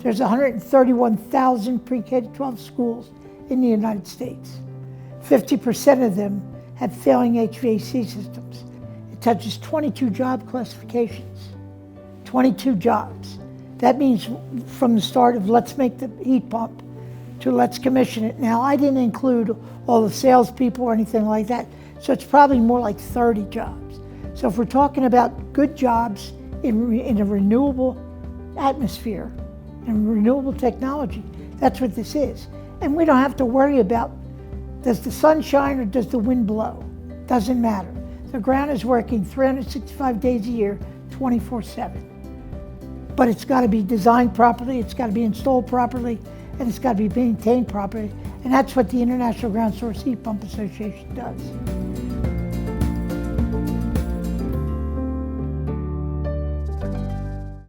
There's 131,000 pre-K-12 schools in the United States. 50% of them have failing HVAC systems. It touches 22 job classifications, 22 jobs. That means from the start of let's make the heat pump to let's commission it. Now, I didn't include all the salespeople or anything like that, so it's probably more like 30 jobs. So if we're talking about good jobs in a renewable atmosphere and renewable technology, that's what this is. And we don't have to worry about, does the sun shine or does the wind blow? Doesn't matter. The ground is working 365 days a year, 24/7. But it's got to be designed properly, it's got to be installed properly, and it's got to be maintained properly. And that's what the International Ground Source Heat Pump Association does.